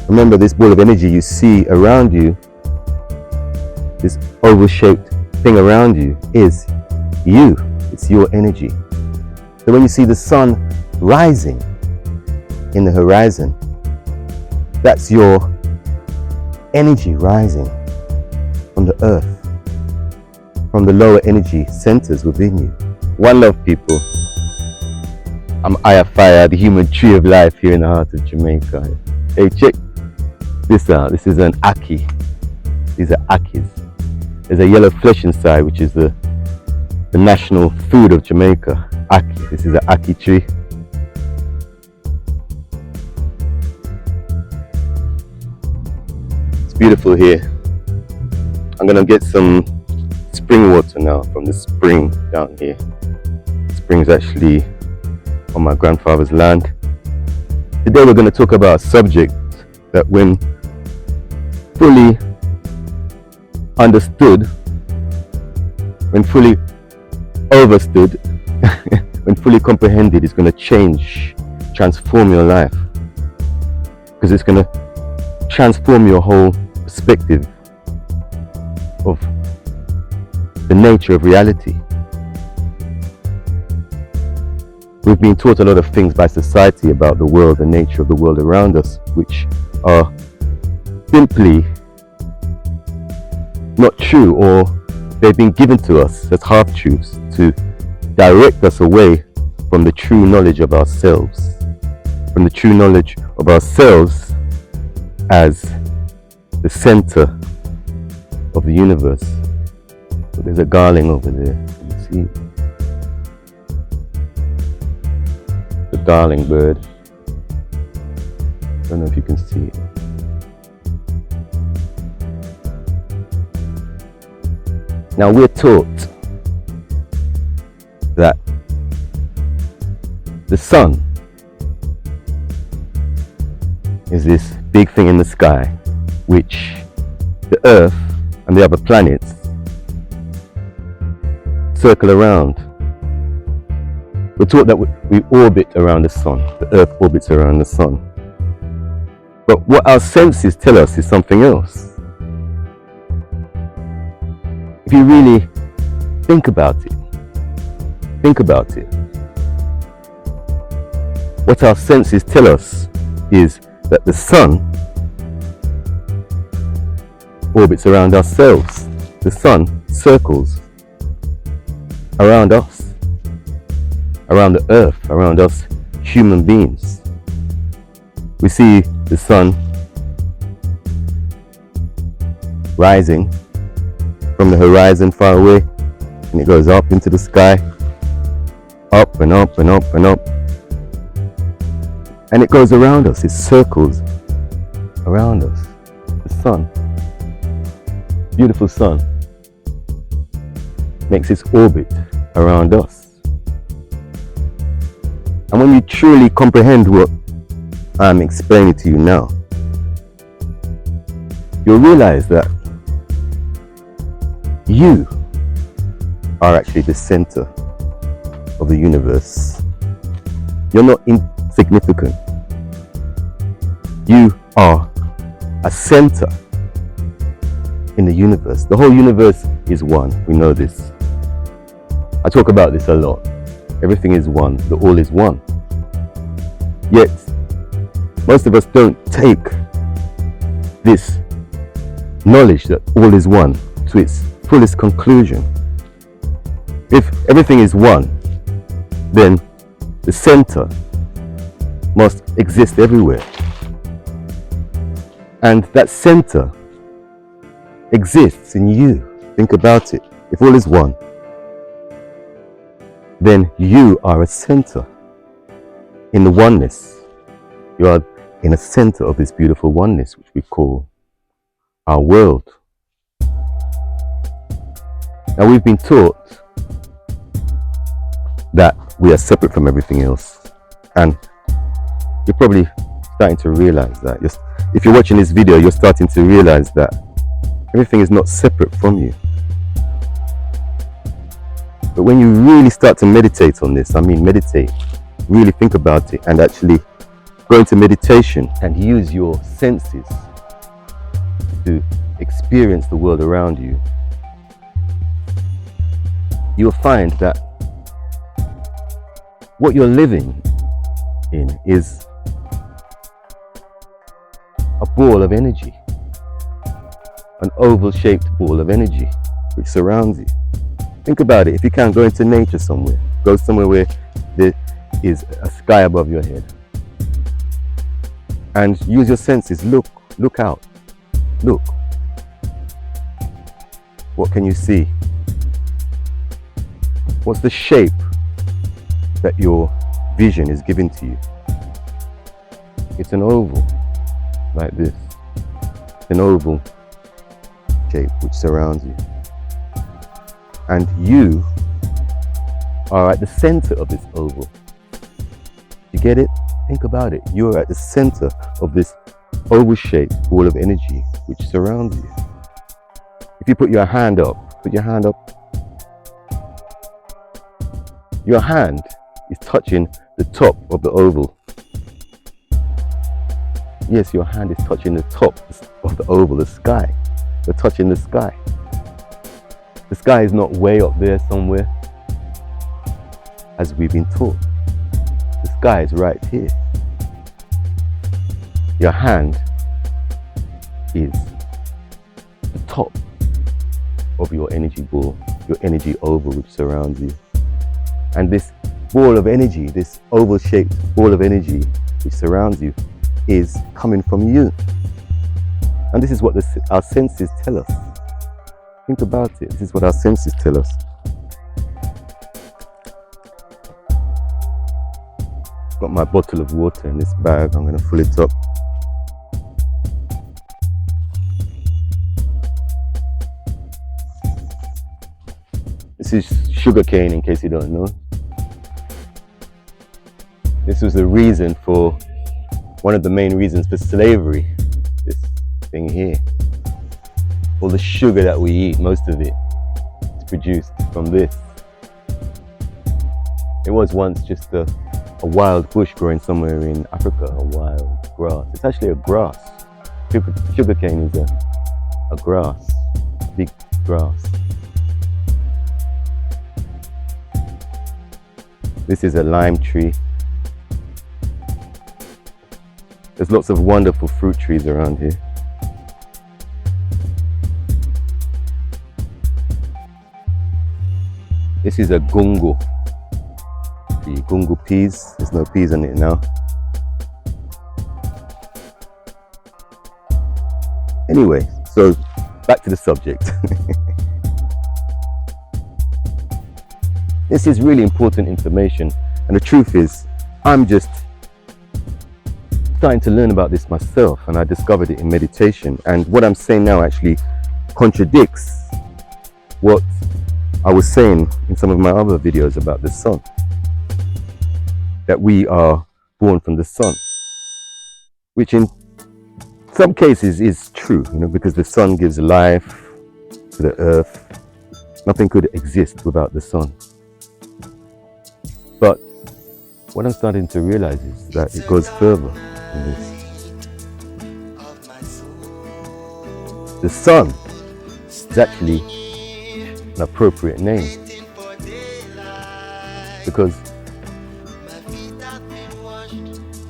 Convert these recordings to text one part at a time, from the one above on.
Remember, this ball of energy you see around you, this oval-shaped thing around you, is you. It's your energy. So when you see the sun rising in the horizon, that's your energy rising from the earth, from the lower energy centers within you. One love, people. I'm Ayafaya, the human tree of life here in the heart of Jamaica. Hey, check this out. This is an aki. These are akis. There's a yellow flesh inside, which is the national food of Jamaica. Aki. This is an aki tree. It's beautiful here. I'm gonna get some spring water now from the spring down here. The spring's actually on my grandfather's land. Today we're going to talk about a subject that, when fully understood, when fully overstood, when fully comprehended, is going to transform your life, because it's going to transform your whole perspective of the nature of reality. We've been taught a lot of things by society about the world, the nature of the world around us, which are simply not true, or they've been given to us as half-truths to direct us away from the true knowledge of ourselves, from the true knowledge of ourselves as the center of the universe. So there's a garling over there, you see? The darling bird. I don't know if you can see it. Now, we're taught that the sun is this big thing in the sky, which the earth and the other planets circle around. We're taught that we orbit around the sun. The earth orbits around the sun. But what our senses tell us is something else. If you really think about it, what our senses tell us is that the sun orbits around ourselves. The sun circles around us, around the earth, around us human beings. We see the sun rising from the horizon far away, and it goes up into the sky, up and up and up and up, and it goes around us. It circles around us. The sun, beautiful sun, makes its orbit around us. And when you truly comprehend what I'm explaining to you now, you'll realize that you are actually the center of the universe. You're not insignificant. You are a center in the universe. The whole universe is one. We know this. I talk about this a lot. Everything is one. The all is one. Yet, most of us don't take this knowledge that all is one to its fullest conclusion. If everything is one, then the center must exist everywhere. And that center exists in you. Think about it. If all is one, then you are a center in the oneness. You are in a center of this beautiful oneness, which we call our world. Now, we've been taught that we are separate from everything else, and you're probably starting to realize that. If you're watching this video, you're starting to realize that everything is not separate from you. But when you really start to meditate on this, I mean meditate, really think about it, and actually go into meditation and use your senses to experience the world around you, you'll find that what you're living in is a ball of energy, an oval-shaped ball of energy which surrounds you. Think about it. If you can, go into nature somewhere. Go somewhere where there is a sky above your head. And use your senses. Look out. Look. What can you see? What's the shape that your vision is giving to you? It's an oval, like this. An oval shape which surrounds you. And you are at the center of this oval. You get it? Think about it. You're at the center of this oval-shaped ball of energy which surrounds you. If you put your hand up, your hand is touching the top of the oval. Yes, your hand is touching the top of the oval, the sky. You're touching the sky. The sky is not way up there somewhere, as we've been taught. The sky is right here. Your hand is the top of your energy ball, your energy oval which surrounds you. And this ball of energy, this oval-shaped ball of energy which surrounds you, is coming from you. And this is what our senses tell us. Think about it. This is what our senses tell us. Got my bottle of water in this bag. I'm going to fill it up. This is sugarcane, in case you don't know. This was the reason for, one of the main reasons for slavery. This thing here. All the sugar that we eat, most of it is produced from this. It was once just a wild bush growing somewhere in Africa, a wild grass. It's actually a grass. Sugarcane is a grass, a big grass. This is a lime tree. There's lots of wonderful fruit trees around here. This is a gungo. The gungo peas. There's no peas on it now. Anyway, so back to the subject. This is really important information, and the truth is, I'm just starting to learn about this myself, and I discovered it in meditation. And what I'm saying now actually contradicts what I was saying in some of my other videos about the sun. That we are born from the sun, which in some cases is true, because the sun gives life to the earth. Nothing could exist without the sun. But what I'm starting to realize is that it goes further than this. The sun is actually an appropriate name, because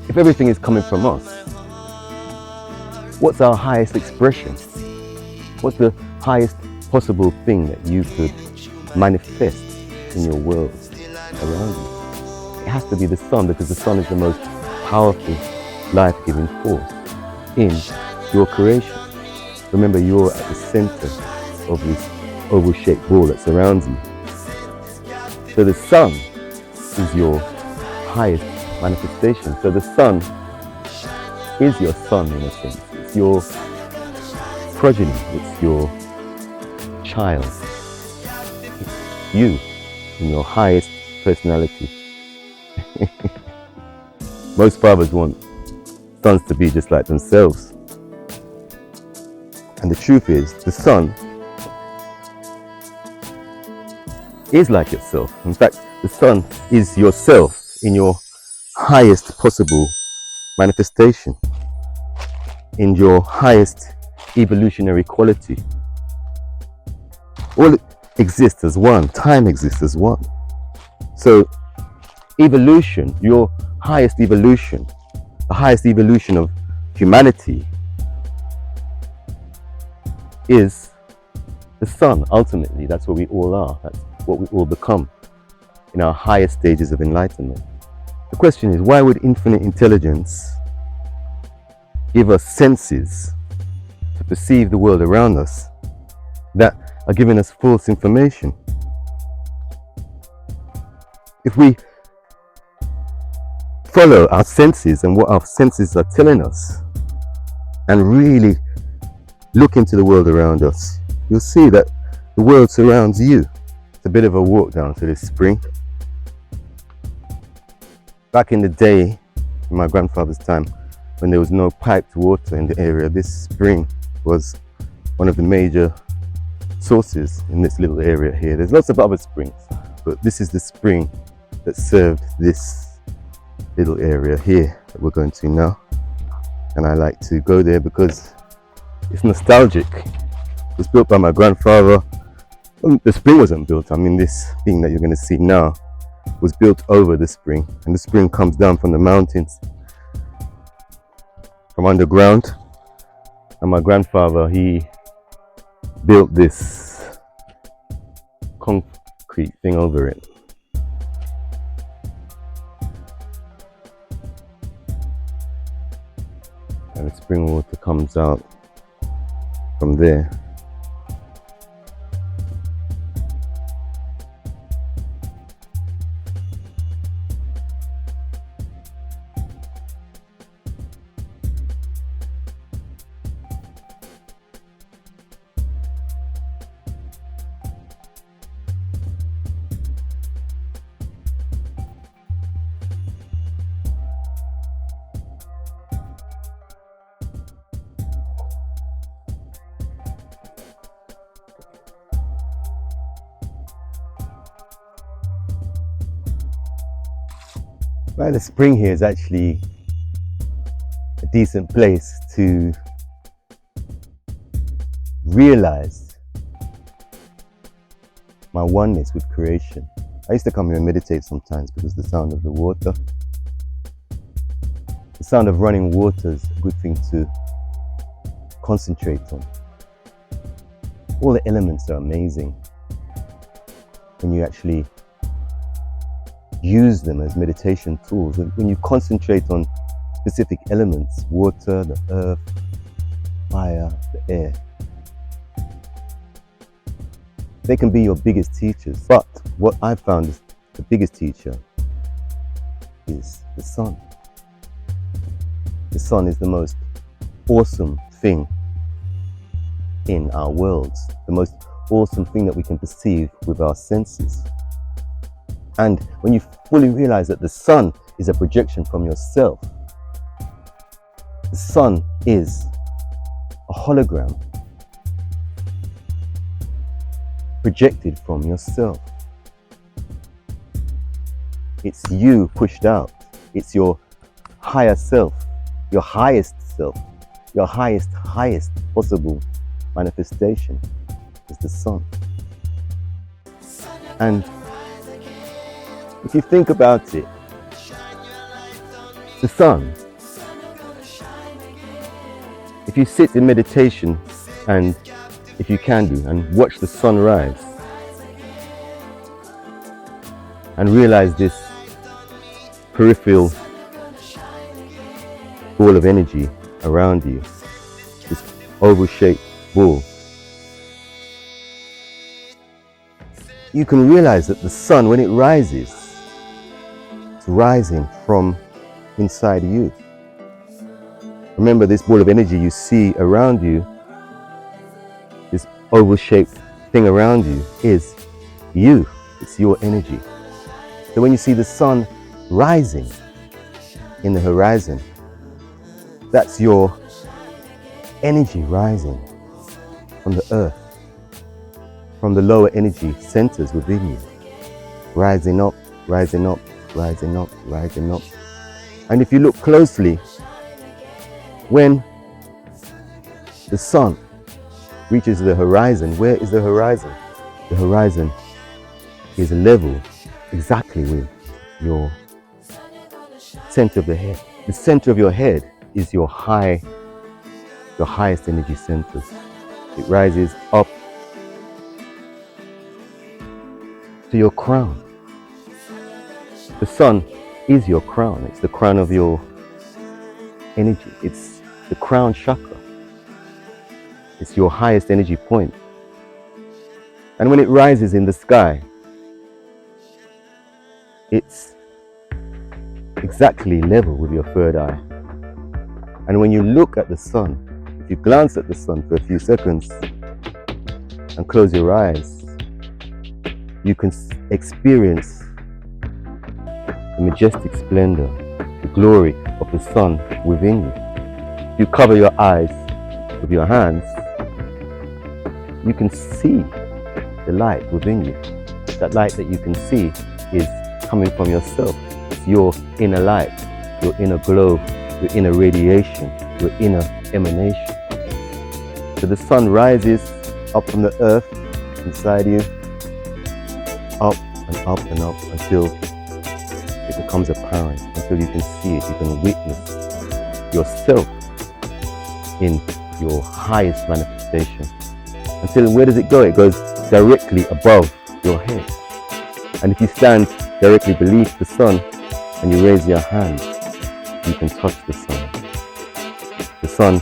if everything is coming from us, what's our highest expression? What's the highest possible thing that you could manifest in your world around you? It has to be the sun, because the sun is the most powerful, life-giving force in your creation. Remember, you're at the center of this oval-shaped ball that surrounds you. So the sun is your highest manifestation. So the sun is your son, in a sense. It's your progeny. It's your child. It's you in your highest personality. Most fathers want sons to be just like themselves. And the truth is, the sun is like yourself. In fact, the sun is yourself in your highest possible manifestation, in your highest evolutionary quality. All exists as one. Time exists as one. So evolution, your highest evolution, the highest evolution of humanity, is the sun. Ultimately, that's what we all are. That's what we all become in our highest stages of enlightenment. The question is, why would infinite intelligence give us senses to perceive the world around us that are giving us false information? If we follow our senses and what our senses are telling us and really look into the world around us, you'll see that the world surrounds you. It's a bit of a walk down to this spring. Back in the day, in my grandfather's time, when there was no piped water in the area, this spring was one of the major sources in this little area here. There's lots of other springs, but this is the spring that served this little area here that we're going to now. And I like to go there because it's nostalgic. It was built by my grandfather. Well, the spring wasn't built. I mean, this thing that you're going to see now was built over the spring, and the spring comes down from the mountains, from underground. And my grandfather, he built this concrete thing over it. And the spring water comes out from there. Well, the spring here is actually a decent place to realize my oneness with creation. I used to come here and meditate sometimes because the sound of the water, the sound of running water is a good thing to concentrate on. All the elements are amazing when you actually use them as meditation tools. When you concentrate on specific elements, water, the earth, fire, the air, they can be your biggest teachers. But what I found is the biggest teacher is the sun. The sun is the most awesome thing in our worlds, the most awesome thing that we can perceive with our senses. And when you fully realize that the sun is a projection from yourself, the sun is a hologram projected from yourself. It's you pushed out. It's your higher self, your highest self, your highest possible manifestation is the sun. And if you think about it, the sun, if you sit in meditation and if you can do and watch the sun rise and realize this peripheral ball of energy around you, this oval-shaped ball, you can realize that the sun, when it rises, it's rising from inside you. Remember, this ball of energy you see around you, this oval-shaped thing around you, is you. It's your energy. So when you see the sun rising in the horizon, that's your energy rising from the earth, from the lower energy centers within you, rising up, rising up, rising up, rising up. And if you look closely, When the sun reaches the horizon, where is the horizon? The horizon is level exactly with your center of the head. The center of your head is your highest energy center. It rises up to your crown. The sun is your crown. It's the crown of your energy. It's the crown chakra. It's your highest energy point. And when it rises in the sky, it's exactly level with your third eye. And when you look at the sun, if you glance at the sun for a few seconds and close your eyes, you can experience the majestic splendor, the glory of the sun within you. If you cover your eyes with your hands, you can see the light within you. That light that you can see is coming from yourself. It's your inner light, your inner glow, your inner radiation, your inner emanation. So the sun rises up from the earth inside you, up and up and up until it becomes apparent, until you can see it, you can witness yourself in your highest manifestation. Until where does it go? It goes directly above your head. And if you stand directly beneath the sun and you raise your hand, you can touch the sun. The sun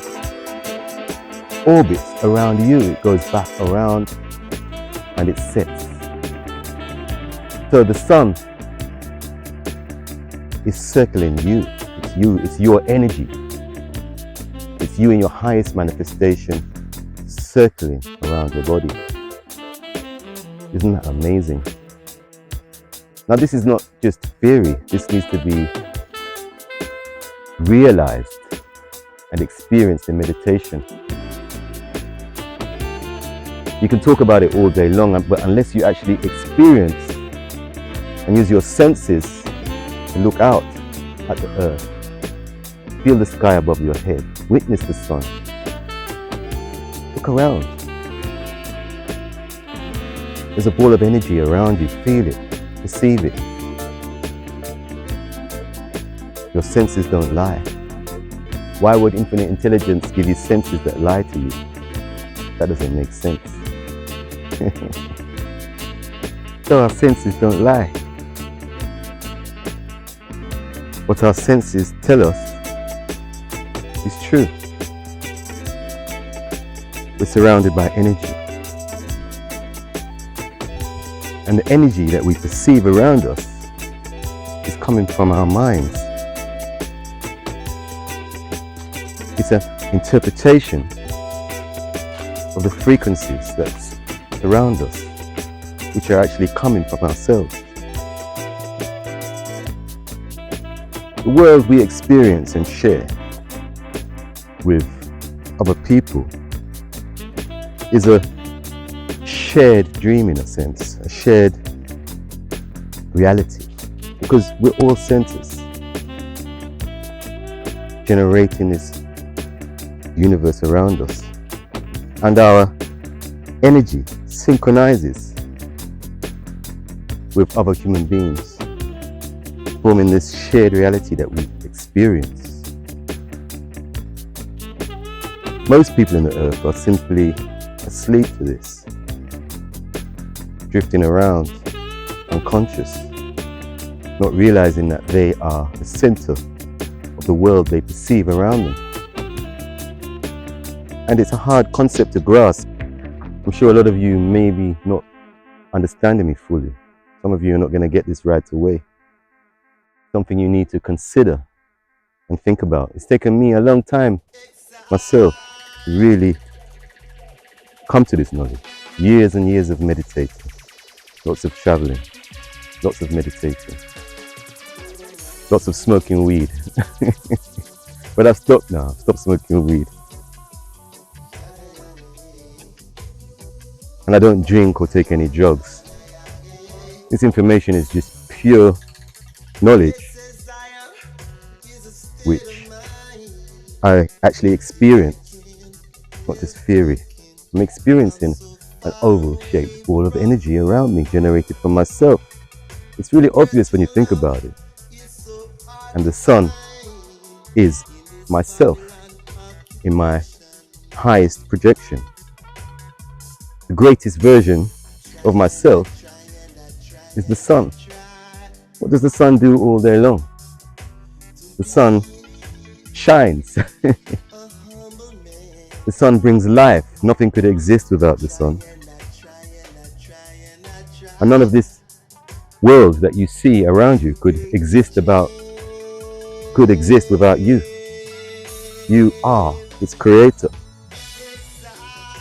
orbits around you, it goes back around and it sets. So the sun is circling you. It's you, it's your energy. It's you in your highest manifestation circling around your body. Isn't that amazing? Now this is not just theory, this needs to be realized and experienced in meditation. You can talk about it all day long, but unless you actually experience and use your senses to look out at the earth, feel the sky above your head, witness the sun, look around. There's a ball of energy around you, feel it, perceive it. Your senses don't lie. Why would infinite intelligence give you senses that lie to you? That doesn't make sense. So our senses don't lie. What our senses tell us is true. We're surrounded by energy. And the energy that we perceive around us is coming from our minds. It's an interpretation of the frequencies that surround us, which are actually coming from ourselves. The world we experience and share with other people is a shared dream, in a sense, a shared reality, because we're all centers generating this universe around us, and our energy synchronizes with other human beings, forming this shared reality that we experience. Most people in the earth are simply asleep to this, drifting around unconscious, not realizing that they are the center of the world they perceive around them. And it's a hard concept to grasp. I'm sure a lot of you may be not understanding me fully. Some of you are not going to get this right away. Something you need to consider and think about. It's taken me a long time myself to really come to this knowledge. Years and years of meditating, lots of traveling, lots of meditating, lots of smoking weed. But I've stopped now, I've stopped smoking weed. And I don't drink or take any drugs. This information is just pure knowledge, which I actually experience, not just theory. I'm experiencing an oval-shaped ball of energy around me generated from myself. It's really obvious when you think about it. And the sun is myself in my highest projection. The greatest version of myself is the sun. What does the sun do all day long? The sun shines. The sun brings life. Nothing could exist without the sun. And none of this world that you see around you could exist without you. You are its creator.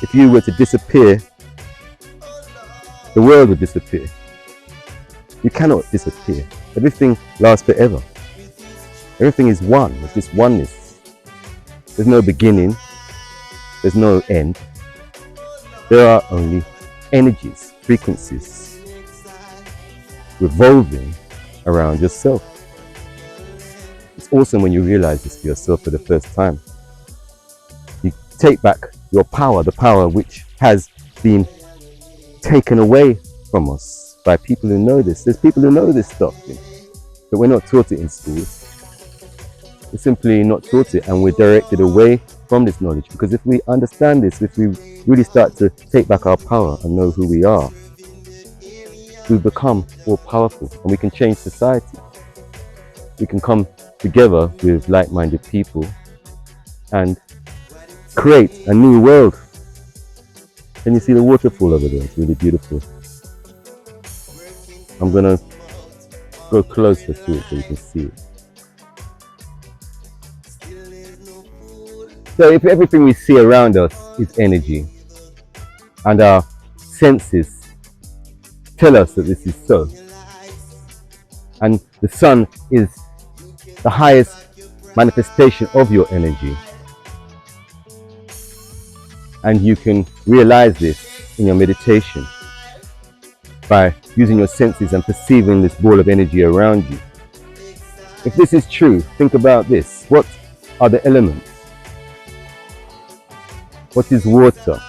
If you were to disappear, the world would disappear. You cannot disappear. Everything lasts forever. Everything is one. It's just oneness. There's no beginning. There's no end. There are only energies, frequencies, revolving around yourself. It's awesome when you realize this for yourself for the first time. You take back your power, the power which has been taken away from us by people who know this. There's people who know this stuff, but we're not taught it in schools. We're simply not taught it, and we're directed away from this knowledge, because if we understand this, if we really start to take back our power and know who we are, we become more powerful and we can change society. We can come together with like-minded people and create a new world. Can you see the waterfall over there? It's really beautiful. I'm gonna go closer to it so you can see it. So if everything we see around us is energy, and our senses tell us that this is so, and the sun is the highest manifestation of your energy, and you can realize this in your meditation by using your senses and perceiving this ball of energy around you. If this is true, think about this. What are the elements? What is water?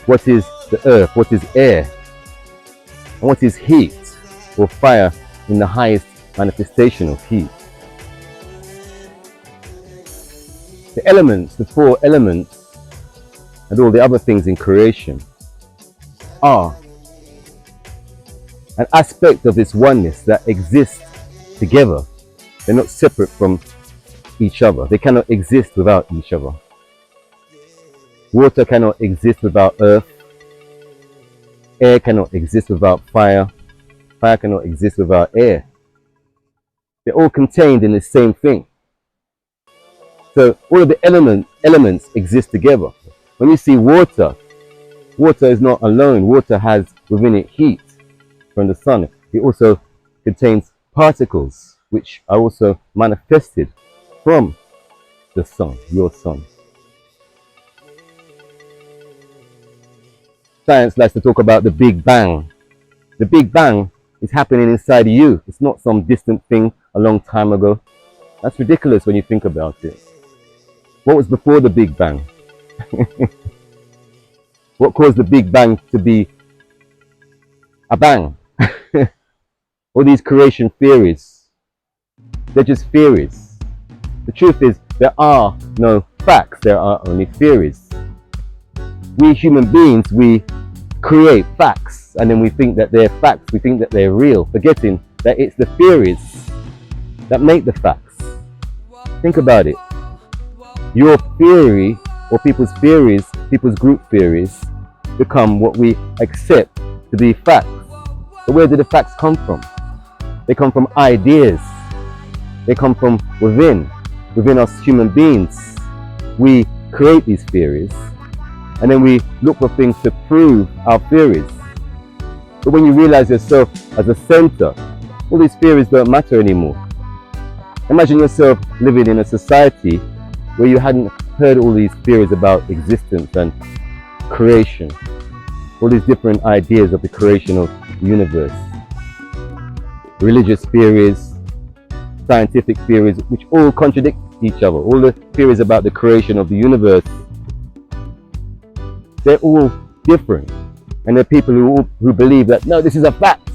What is the earth? What is air? And what is heat or fire in the highest manifestation of heat? The elements, the four elements, and all the other things in creation are an aspect of this oneness that exists together. They're not separate from each other. They cannot exist without each other. Water cannot exist without earth. Air cannot exist without fire. Fire cannot exist without air. They're all contained in the same thing. So all of the elements exist together. When you see water, water is not alone. Water has within it heat from the sun. It also contains particles which are also manifested from the sun, your sun. Science likes to talk about the Big Bang. The Big Bang is happening inside of you. It's not some distant thing a long time ago. That's ridiculous when you think about it. What was before the Big Bang? What caused the Big Bang to be a bang? All these creation theories, they're just theories. The truth is, there are no facts, there are only theories. We human beings, we create facts, and then we think that they're facts, we think that they're real, forgetting that it's the theories that make the facts. Think about it. Your theory, or people's theories, people's group theories, become what we accept to be facts. But where do the facts come from? They come from ideas. They come from within us human beings. We create these theories, and then we look for things to prove our theories. But when you realize yourself as a center, all these theories don't matter anymore. Imagine yourself living in a society where you hadn't heard all these theories about existence and creation, all these different ideas of the creation of the universe, religious theories, scientific theories which all contradict each other. All the theories about the creation of the universe, they're all different. And there are people who believe that, no, this is a fact.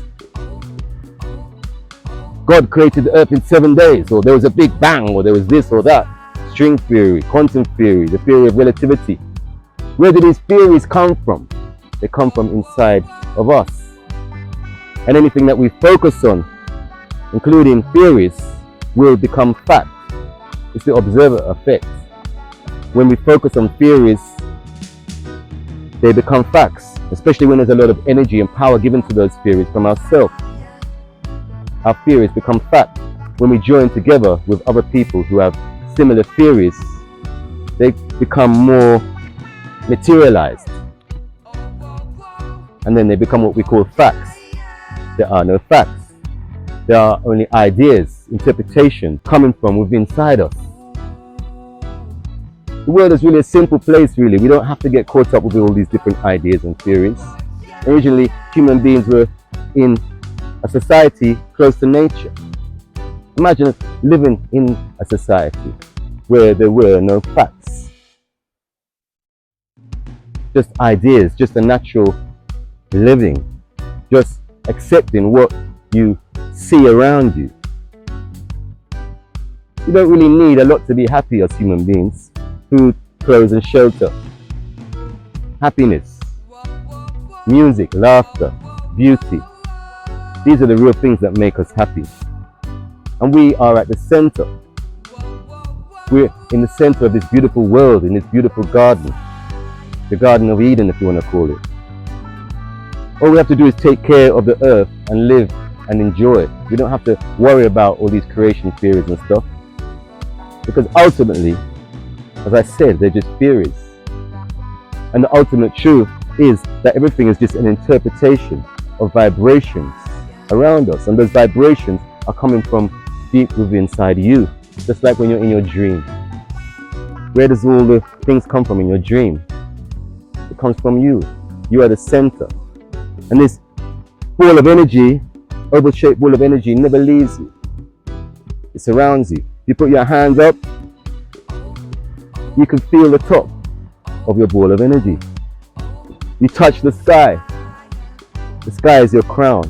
God created the earth in 7 days, or there was a big bang, or there was this or that. String theory, quantum theory, the theory of relativity. Where do these theories come from? They come from inside of us. And anything that we focus on, including theories, will become fact. It's the observer effect. When we focus on theories, they become facts, especially when there's a lot of energy and power given to those theories from ourselves. Our theories become fact. When we join together with other people who have similar theories, they become more materialized. And then they become what we call facts. There are no facts. There are only ideas, interpretations coming from within inside us. The world is really a simple place, really. We don't have to get caught up with all these different ideas and theories. Originally, human beings were in a society close to nature. Imagine living in a society where there were no facts. Just ideas, just a natural living. Just accepting what you see around you. You don't really need a lot to be happy as human beings. Food, clothes and shelter. Happiness. Music, laughter, beauty. These are the real things that make us happy. And we are at the center. We're in the center of this beautiful world, in this beautiful garden. The Garden of Eden, if you want to call it. All we have to do is take care of the earth and live and enjoy it. We don't have to worry about all these creation theories and stuff. Because ultimately, as I said, they're just theories. And the ultimate truth is that everything is just an interpretation of vibrations around us. And those vibrations are coming from deep within inside you. Just like when you're in your dream. Where does all the things come from in your dream? It comes from you. You are the center. And this ball of energy, oval-shaped ball of energy, never leaves you. It surrounds you. You put your hands up, you can feel the top of your ball of energy. You touch the sky. The sky is your crown.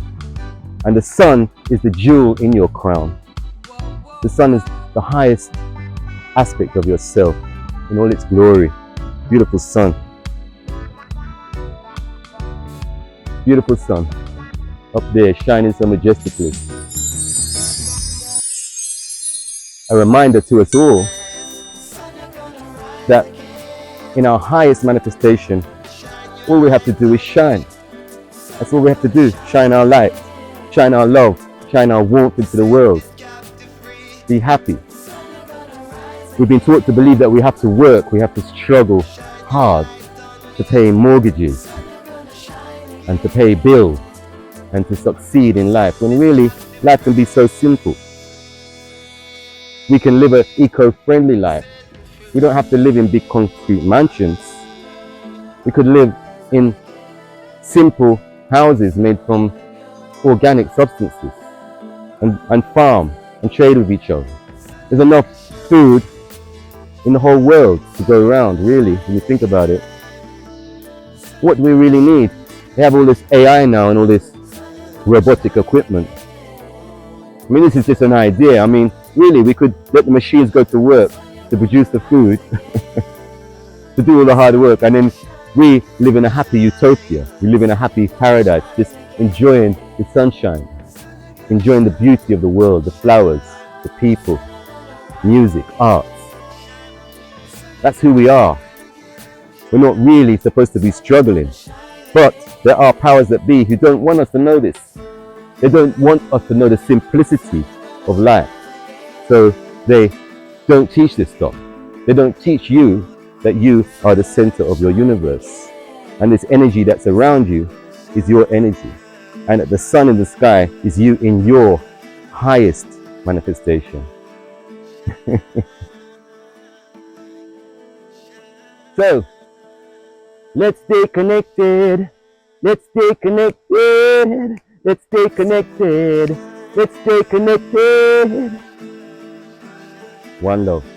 And the sun is the jewel in your crown. The sun is the highest aspect of yourself in all its glory. Beautiful sun. Beautiful sun. Up there, shining so majestically. A reminder to us all that in our highest manifestation, all we have to do is shine. That's all we have to do. Shine our light, shine our love, shine our warmth into the world. Be happy. We've been taught to believe that we have to work, we have to struggle hard to pay mortgages and to pay bills and to succeed in life, when really life can be so simple. We can live an eco-friendly life. We don't have to live in big concrete mansions. We could live in simple houses made from organic substances and farm and trade with each other. There's enough food in the whole world to go around, really, when you think about it. What do we really need? They have all this AI now and all this robotic equipment. I mean, this is just an idea. I mean, really, we could let the machines go to work to produce the food, to do all the hard work, and then we live in a happy utopia. We live in a happy paradise, just enjoying the sunshine, enjoying the beauty of the world, the flowers, the people, music, arts. That's who we are. We're not really supposed to be struggling, but there are powers that be who don't want us to know this. They don't want us to know the simplicity of life. So they don't teach this stuff. They don't teach you that you are the center of your universe. And this energy that's around you is your energy. And that the sun in the sky is you in your highest manifestation. So, let's stay connected. Let's stay connected. Let's stay connected. Let's stay connected. One love.